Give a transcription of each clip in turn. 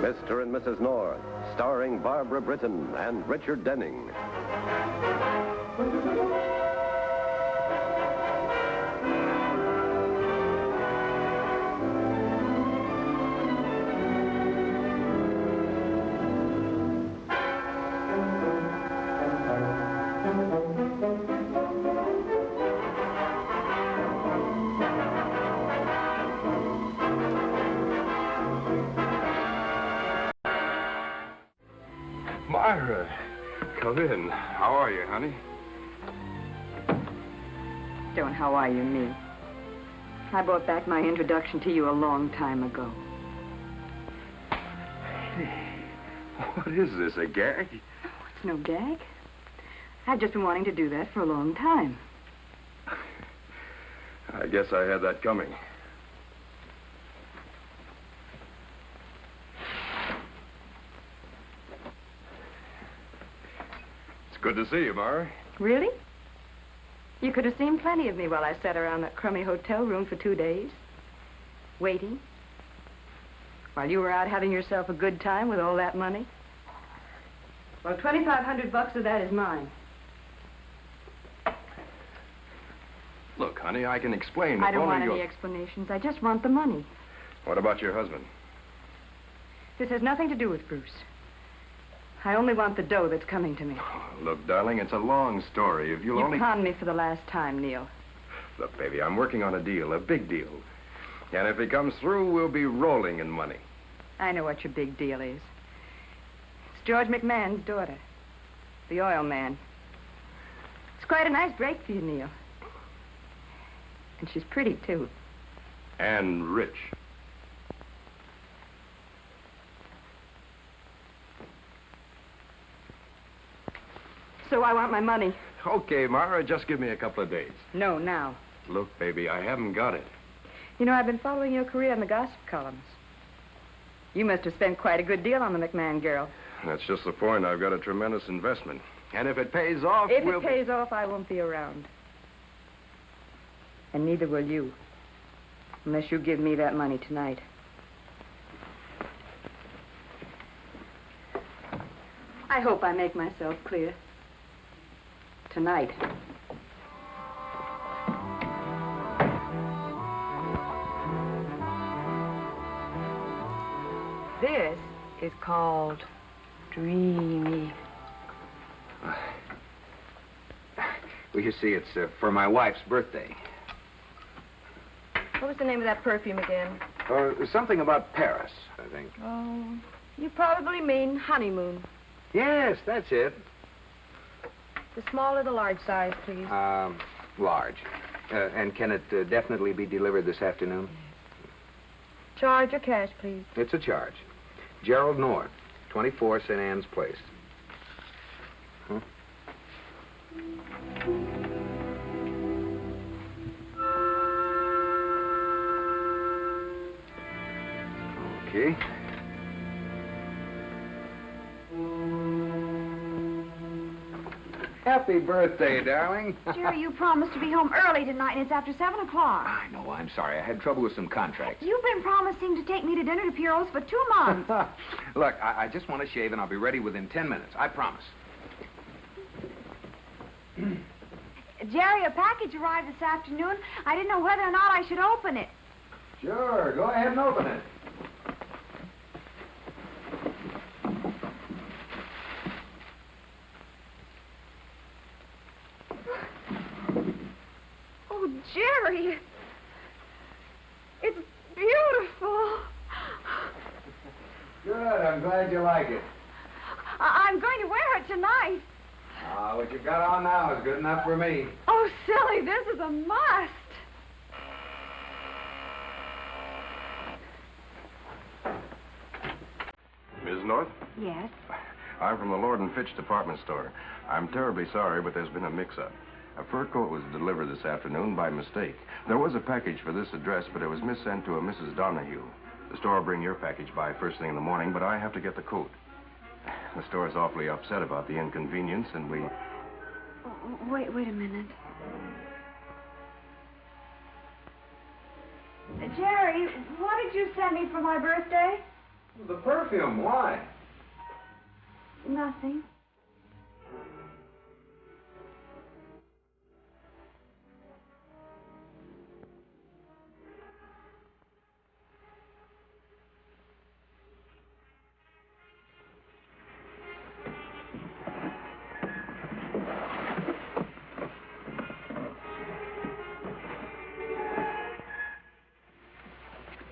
Mr. and Mrs. North, starring Barbara Britton and Richard Denning. Myra, come in. How are you, honey? Don't how are you me. I brought back my introduction to you a long time ago. What is this, a gag? Oh, it's no gag. I've just been wanting to do that for a long time. I guess I had that coming. Good to see you, Myra. Really? You could have seen plenty of me while I sat around that crummy hotel room for 2 days, waiting, while you were out having yourself a good time with all that money. Well, $2,500 of that is mine. Look, honey, I can explain. I don't want any explanations. I just want the money. What about your husband? This has nothing to do with Bruce. I only want the dough that's coming to me. Oh, look, darling, it's a long story. If you'll only... You've conned me for the last time, Neil. Look, baby, I'm working on a deal, a big deal. And if it comes through, we'll be rolling in money. I know what your big deal is. It's George McMahon's daughter, the oil man. It's quite a nice break for you, Neil. And she's pretty, too. And rich. So I want my money. Okay, Myra, just give me a couple of days. No, now. Look, baby, I haven't got it. You know, I've been following your career in the gossip columns. You must have spent quite a good deal on the McMahon girl. That's just the point. I've got a tremendous investment. And if it pays off, If it pays off, I won't be around. And neither will you. Unless you give me that money tonight. I hope I make myself clear. Tonight. This is called dreamy. Well, you see, it's for my wife's birthday. What was the name of that perfume again? Something about Paris, I think. Oh, you probably mean honeymoon. Yes, that's it. The small or the large size, please? Large. And can it definitely be delivered this afternoon? Charge or cash, please? It's a charge. Gerald North, 24 St. Anne's Place. Huh? Okay. Happy birthday, darling. Jerry, you promised to be home early tonight, and it's after 7 o'clock. I know, I'm sorry. I had trouble with some contracts. You've been promising to take me to dinner to Piero's for 2 months. Look, I just want to shave, and I'll be ready within 10 minutes. I promise. Jerry, a package arrived this afternoon. I didn't know whether or not I should open it. Sure, go ahead and open it. Oh, Jerry. It's beautiful. Good, I'm glad you like it. I'm going to wear it tonight. What you got on now is good enough for me. Oh, silly, this is a must. Ms. North? Yes? I'm from the Lord and Fitch department store. I'm terribly sorry, but there's been a mix-up. A fur coat was delivered this afternoon by mistake. There was a package for this address, but it was missent to a Mrs. Donahue. The store will bring your package by first thing in the morning, but I have to get the coat. The store is awfully upset about the inconvenience, and we... Oh, wait a minute. Jerry, what did you send me for my birthday? The perfume, why? Nothing.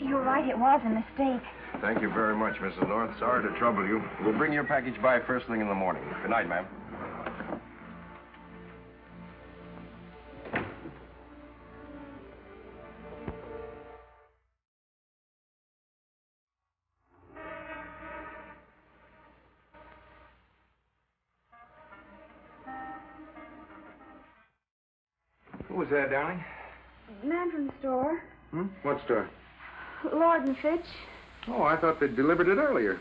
You're right, it was a mistake. Thank you very much, Mrs. North. Sorry to trouble you. We'll bring your package by first thing in the morning. Good night, ma'am. Who was that, darling? Man from the store. What store? Lord and Fitch. Oh, I thought they delivered it earlier.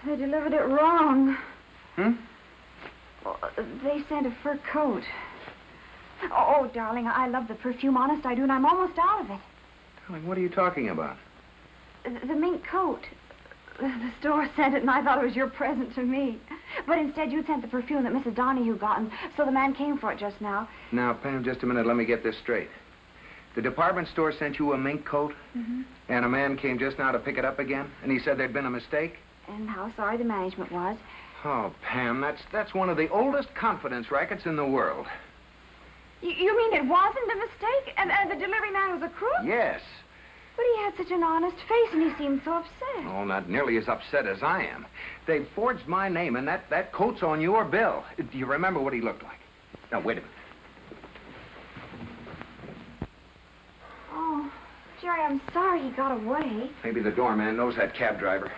They delivered it wrong. Hmm? Oh, they sent a fur coat. Oh, darling, I love the perfume. Honest, I do, and I'm almost out of it. Darling, what are you talking about? The mink coat. The store sent it, and I thought it was your present to me. But instead, you sent the perfume that Mrs. Donahue got, and so the man came for it just now. Now, Pam, just a minute. Let me get this straight. The department store sent you a mink coat, and a man came just now to pick it up again, and he said there'd been a mistake? And how sorry the management was. Oh, Pam, that's one of the oldest confidence rackets in the world. You mean it wasn't a mistake? And the delivery man was a crook? Yes. But he had such an honest face, and he seemed so upset. Oh, not nearly as upset as I am. They forged my name, and that coat's on your bill. Do you remember what he looked like? Now, wait a minute. Oh, Jerry, I'm sorry he got away. Maybe the doorman knows that cab driver.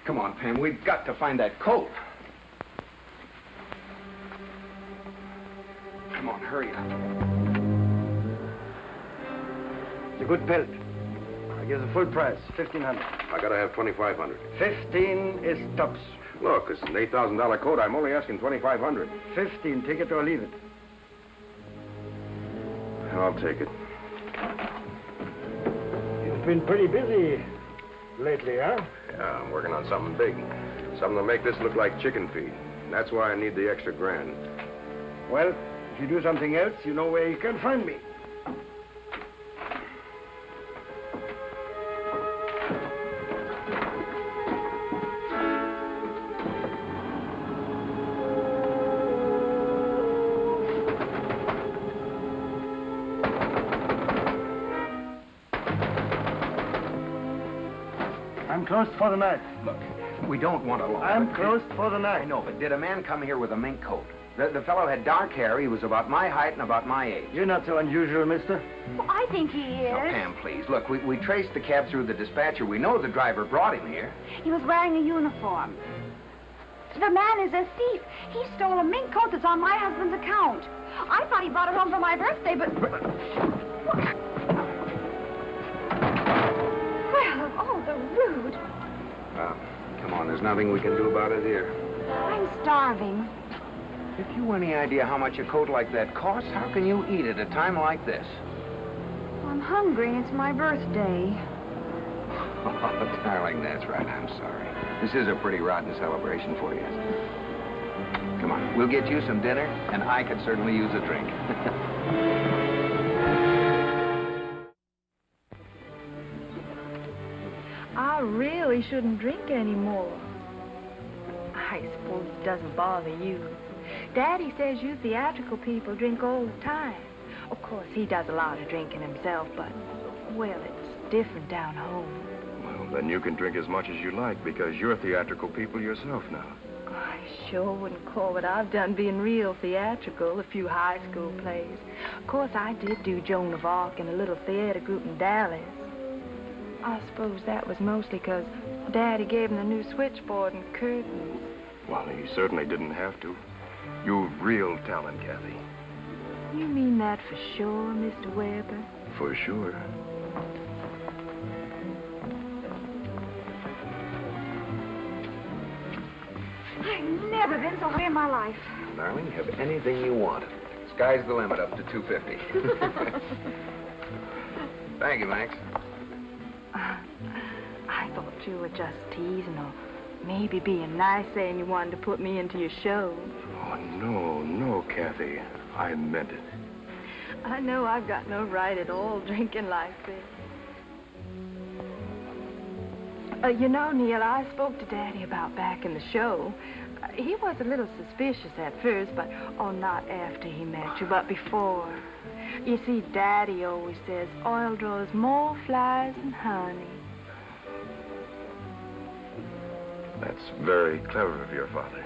Come on, Pam, we've got to find that coat. Come on, hurry up. It's a good pelt. I give the full price, 1,500. I gotta have 2,500. 15 is tops. Look, it's an $8,000 coat. I'm only asking 2,500. 15, take it or leave it. I'll take it. You've been pretty busy lately, huh? Yeah, I'm working on something big. Something to make this look like chicken feed. That's why I need the extra grand. Well, if you do something else, you know where you can find me. I'm closed for the night. Look, we don't want to lie. I'm closed for the night. I know, but did a man come here with a mink coat? The fellow had dark hair. He was about my height and about my age. You're not so unusual, mister. Well, I think he is. Now, Pam, please. Look, we traced the cab through the dispatcher. We know the driver brought him here. He was wearing a uniform. The man is a thief. He stole a mink coat that's on my husband's account. I thought he brought it home for my birthday, but... Well, of all the rude. Come on, there's nothing we can do about it here. I'm starving. If you any idea how much a coat like that costs, how can you eat at a time like this? I'm hungry, and it's my birthday. Oh, darling, that's right. I'm sorry. This is a pretty rotten celebration for you. Come on, we'll get you some dinner, and I could certainly use a drink. I really shouldn't drink anymore. I suppose it doesn't bother you. Daddy says you theatrical people drink all the time. Of course, he does a lot of drinking himself, but, well, it's different down home. Well, then you can drink as much as you like because you're theatrical people yourself now. I sure wouldn't call what I've done being real theatrical, a few high school plays. Of course, I did do Joan of Arc in a little theater group in Dallas. I suppose that was mostly because Daddy gave him the new switchboard and curtains. Well, he certainly didn't have to. You've real talent, Kathy. You mean that for sure, Mr. Weber? For sure. I've never been so hungry in my life. Darling, have anything you want. Sky's the limit up to $250. Thank you, Max. I thought you were just teasing or maybe being nice, saying you wanted to put me into your show. Oh, no, Kathy. I meant it. I know I've got no right at all drinking like this. You know, Neil, I spoke to Daddy about back in the show. He was a little suspicious at first, but, oh, not after he met you, but before. You see, Daddy always says oil draws more flies than honey. That's very clever of your father.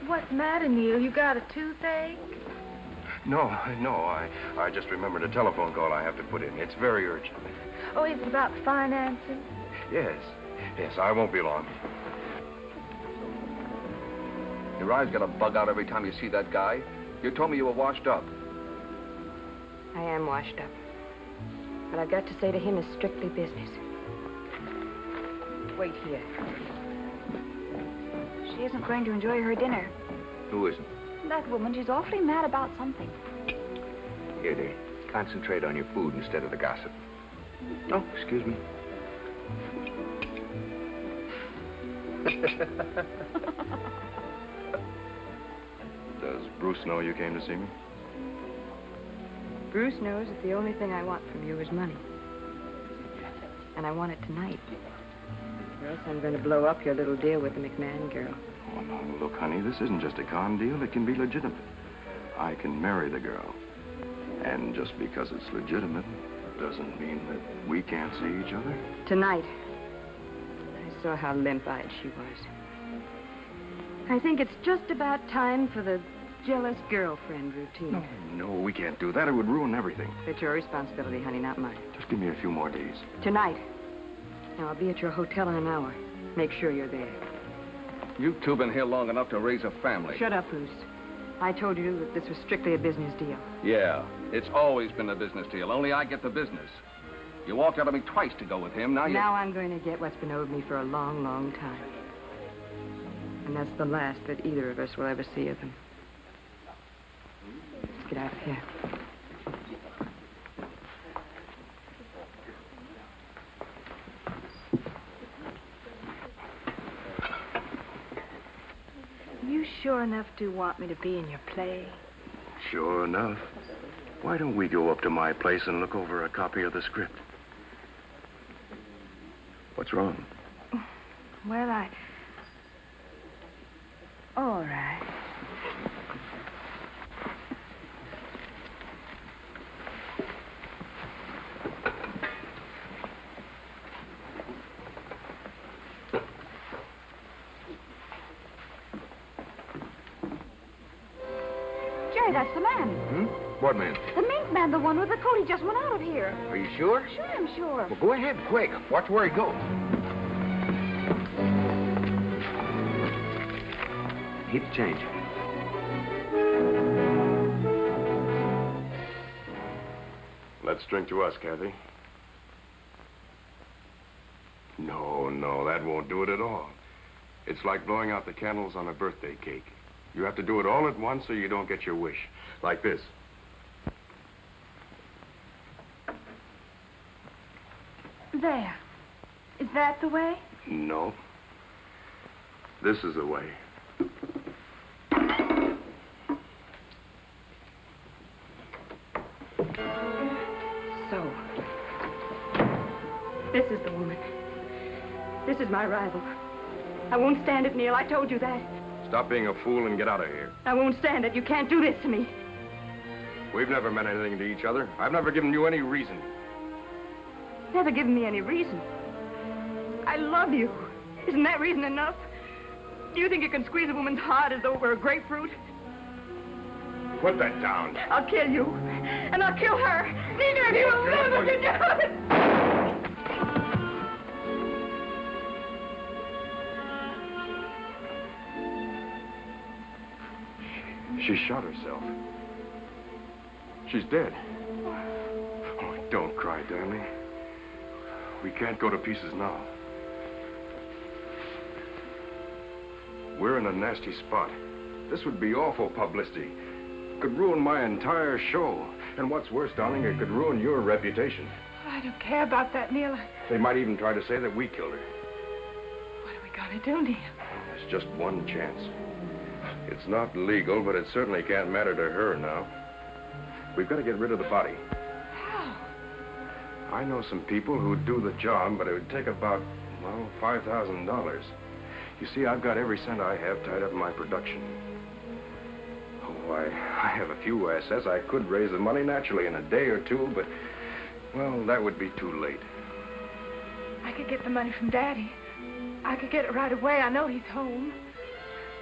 What's the matter, Neil? You got a toothache? No, I just remembered a telephone call I have to put in. It's very urgent. Oh, is it about financing? Yes, I won't be long. Your eyes got a bug out every time you see that guy. You told me you were washed up. I am washed up. What I've got to say to him is strictly business. Wait here. She isn't going to enjoy her dinner. Who isn't? That woman, she's awfully mad about something. Here, dear. Concentrate on your food instead of the gossip. Oh, excuse me. Does Bruce know you came to see me? Bruce knows that the only thing I want from you is money. And I want it tonight. Or else I'm going to blow up your little deal with the McMahon girl. Oh, no, look, honey, this isn't just a con deal. It can be legitimate. I can marry the girl. And just because it's legitimate doesn't mean that we can't see each other. Tonight, I saw how limp-eyed she was. I think it's just about time for the jealous girlfriend routine. No, we can't do that. It would ruin everything. It's your responsibility, honey, not mine. Just give me a few more days. Tonight. Now, I'll be at your hotel in an hour. Make sure you're there. You two been here long enough to raise a family. Shut up, Bruce. I told you that this was strictly a business deal. Yeah, it's always been a business deal. Only I get the business. You walked out on me twice to go with him. Now I'm going to get what's been owed me for a long, long time. And that's the last that either of us will ever see of him. Let's get out of here. You sure enough do want me to be in your play? Sure enough. Why don't we go up to my place and look over a copy of the script? What's wrong? Well, all right. Jerry, that's the man. What man? The Mink man, the one with the coat. He just went out of here. Are you sure? Sure, I'm sure. Well, go ahead, quick. Watch where he goes. Keep the change. Let's drink to us, Kathy. No, that won't do it at all. It's like blowing out the candles on a birthday cake. You have to do it all at once so you don't get your wish. Like this. There. Is that the way? No. This is the way. So, this is the woman. This is my rival. I won't stand it, Neil. I told you that. Stop being a fool and get out of here. I won't stand it. You can't do this to me. We've never meant anything to each other. I've never given you any reason. Never given me any reason. I love you. Isn't that reason enough? Do you think you can squeeze a woman's heart as though it were a grapefruit? Put that down. I'll kill you. And I'll kill her. Neither of you will never get down. She shot herself. She's dead. Oh, don't cry, darling. We can't go to pieces now. We're in a nasty spot. This would be awful publicity. Could ruin my entire show. And what's worse, darling, it could ruin your reputation. I don't care about that, Neil. They might even try to say that we killed her. What are we going to do, Neil? There's just one chance. It's not legal, but it certainly can't matter to her now. We've got to get rid of the body. How? I know some people who'd do the job, but it would take about, well, $5,000. You see, I've got every cent I have tied up in my production. Oh, I have a few assets. I could raise the money naturally in a day or two, but, well, that would be too late. I could get the money from Daddy. I could get it right away. I know he's home.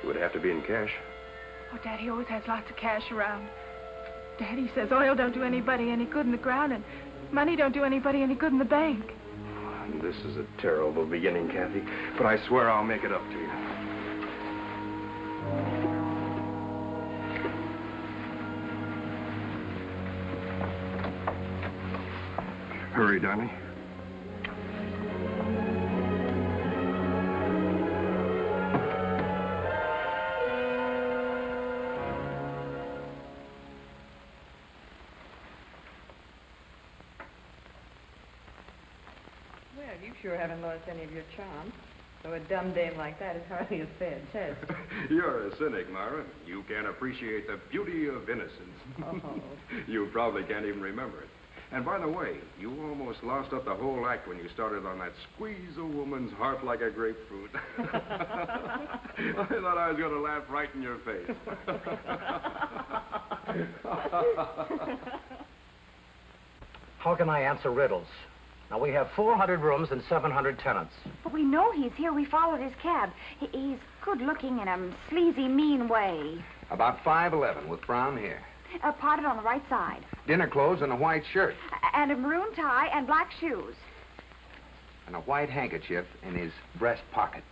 It would have to be in cash. Oh, Daddy always has lots of cash around. Daddy says oil don't do anybody any good in the ground, and money don't do anybody any good in the bank. This is a terrible beginning, Kathy, but I swear I'll make it up to you. Hurry, darling. Well, you sure haven't lost any of your charm. So a dumb dame like that is hardly a fair test. You're a cynic, Myra. You can't appreciate the beauty of innocence. Oh. You probably can't even remember it. And by the way, you almost lost up the whole act when you started on that squeeze a woman's heart like a grapefruit. I thought I was going to laugh right in your face. How can I answer riddles? Now, we have 400 rooms and 700 tenants. But we know he's here. We followed his cab. He's good-looking in a sleazy, mean way. About 5'11", with brown hair. Potted on the right side. Dinner clothes and a white shirt. And a maroon tie and black shoes. And a white handkerchief in his breast pocket.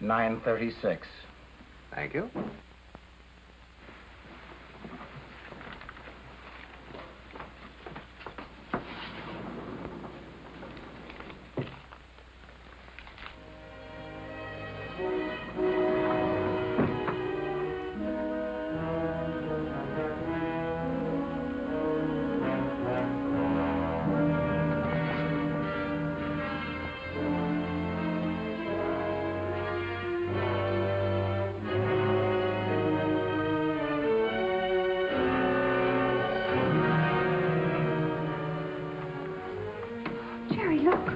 9:36. Thank you. Jerry, look.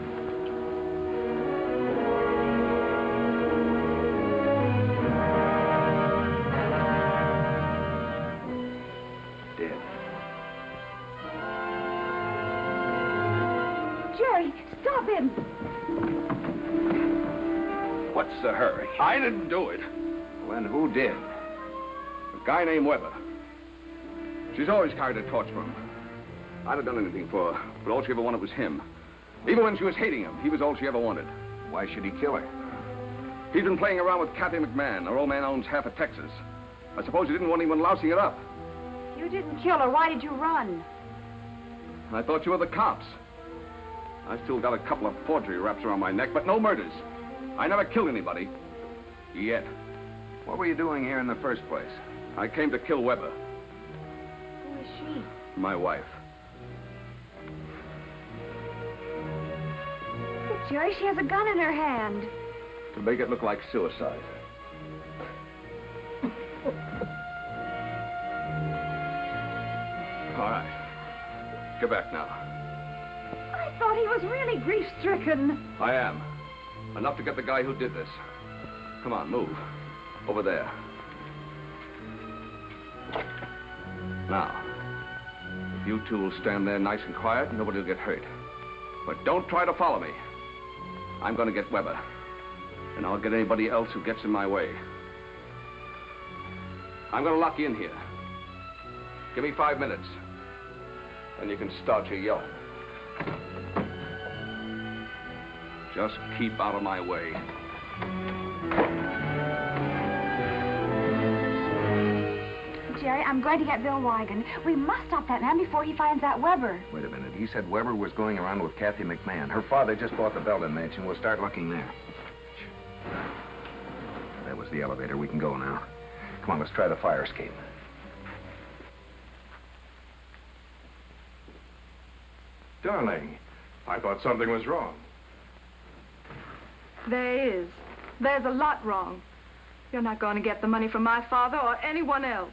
Dead. Jerry, stop him. What's the hurry? I didn't do it. Well, then who did? A guy named Weber. She's always carried a torch for him. I'd have done anything for her, but all she ever wanted was him. Even when she was hating him, he was all she ever wanted. Why should he kill her? He'd been playing around with Kathy McMahon. Her old man owns half of Texas. I suppose he didn't want anyone lousing it up. You didn't kill her. Why did you run? I thought you were the cops. I still got a couple of forgery raps around my neck, but no murders. I never killed anybody. Yet. What were you doing here in the first place? I came to kill Weber, Who is she? my wife. Look, Jerry, she has a gun in her hand. To make it look like suicide. All right. Get back now. I thought he was really grief-stricken. I am. Enough to get the guy who did this. Come on, move. Over there. Now, if you two will stand there nice and quiet, nobody will get hurt. But don't try to follow me. I'm going to get Weber. And I'll get anybody else who gets in my way. I'm going to lock you in here. Give me 5 minutes. Then you can start your yelling. Just keep out of my way. Jerry, I'm going to get Bill Wigan. We must stop that man before he finds that Weber. Wait a minute. He said Weber was going around with Kathy McMahon. Her father just bought the Belden mansion. We'll start looking there. That was the elevator. We can go now. Come on, let's try the fire escape. Darling, I thought something was wrong. There is. There's a lot wrong. You're not going to get the money from my father or anyone else.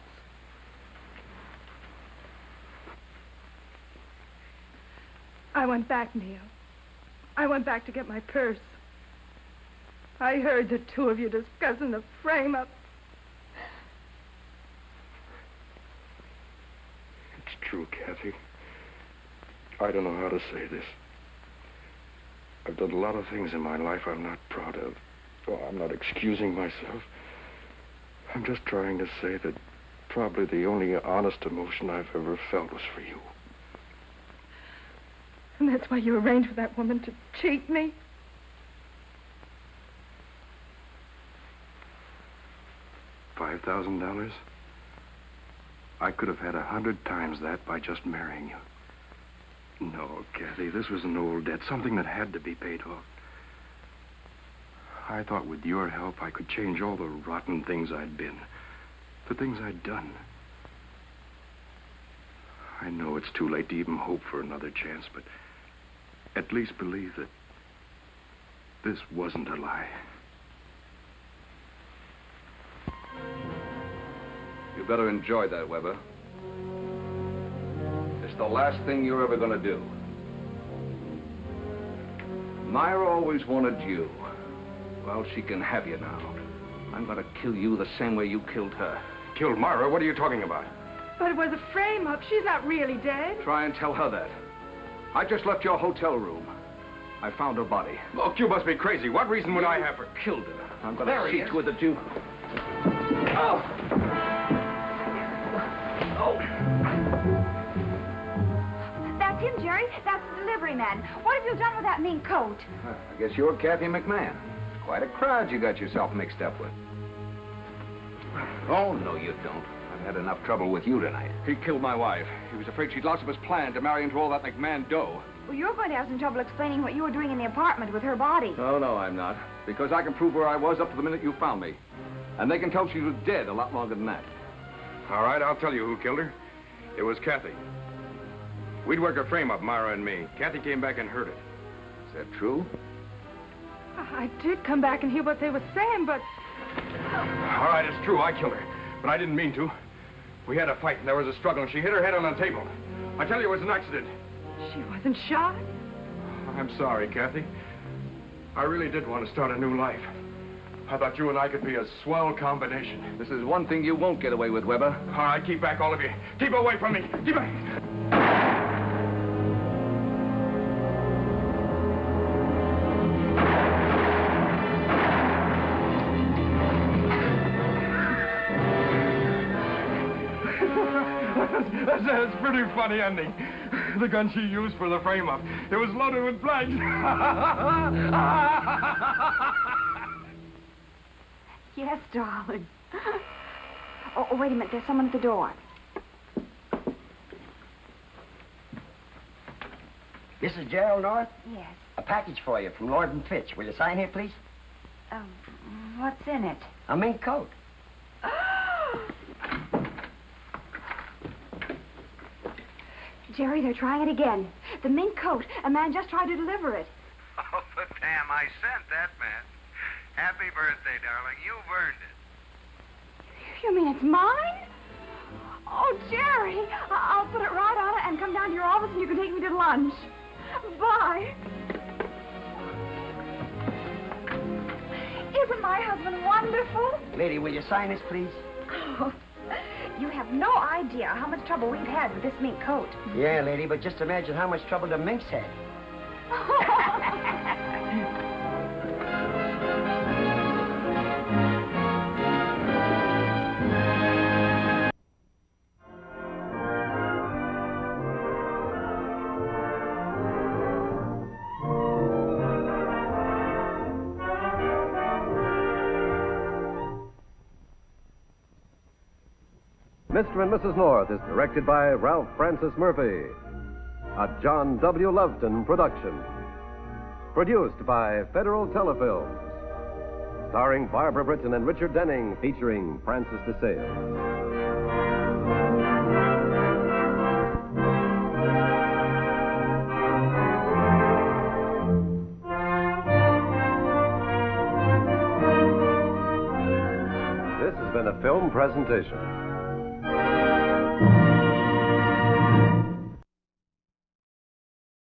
I went back, Neil. I went back to get my purse. I heard the two of you discussing the frame-up. It's true, Kathy. I don't know how to say this. I've done a lot of things in my life I'm not proud of. Oh, I'm not excusing myself. I'm just trying to say that probably the only honest emotion I've ever felt was for you. And that's why you arranged for that woman to cheat me? $5,000? I could have had 100 times that by just marrying you. No, Kathy, this was an old debt, something that had to be paid off. I thought with your help I could change all the rotten things I'd been, the things I'd done. I know it's too late to even hope for another chance, but at least believe that this wasn't a lie. You better enjoy that, Weber. It's the last thing you're ever going to do. Myra always wanted you. Well, she can have you now. I'm going to kill you the same way you killed her. Killed Myra? What are you talking about? But it was a frame-up. She's not really dead. Try and tell her that. I just left your hotel room. I found her body. Look, you must be crazy. What reason would I have for... Killed her. I'm going to see to it that you... Oh! That's him, Jerry. That's the delivery man. What have you done with that mink coat? I guess you're Kathy McMahon. Quite a crowd you got yourself mixed up with. Oh, no, you don't. I've had enough trouble with you tonight. He killed my wife. He was afraid she'd lost up his plan to marry into all that McMahon dough. Well, you're going to have some trouble explaining what you were doing in the apartment with her body. No, I'm not. Because I can prove where I was up to the minute you found me. And they can tell she was dead a lot longer than that. All right, I'll tell you who killed her. It was Kathy. We'd work a frame up, Myra and me. Kathy came back and heard it. Is that true? I did come back and hear what they were saying, but... All right, it's true. I killed her. But I didn't mean to. We had a fight, and there was a struggle, and she hit her head on the table. I tell you, it was an accident. She wasn't shot? I'm sorry, Kathy. I really did want to start a new life. I thought you and I could be a swell combination. This is one thing you won't get away with, Weber. All right, keep back, all of you. Keep away from me. Keep back. That's a pretty funny ending. The gun she used for the frame-up. It was loaded with blanks. Yes, darling. Oh, wait a minute. There's someone at the door. This is Gerald North. Yes. A package for you from Lord and Fitch. Will you sign here, please? What's in it? A mink coat. Jerry, they're trying it again. The mink coat. A man just tried to deliver it. Oh, but damn, I sent that man. Happy birthday, darling. You've earned it. You mean it's mine? Oh, Jerry, I'll put it right on it and come down to your office and you can take me to lunch. Bye. Isn't my husband wonderful? Lady, will you sign this, please? Oh, you have no idea how much trouble we've had with this mink coat. Yeah, lady, but just imagine how much trouble the minks had. Mr. and Mrs. North is directed by Ralph Francis Murphy. A John W. Loveton production. Produced by Federal Telefilms. Starring Barbara Britton and Richard Denning, featuring Francis DeSales. This has been a film presentation.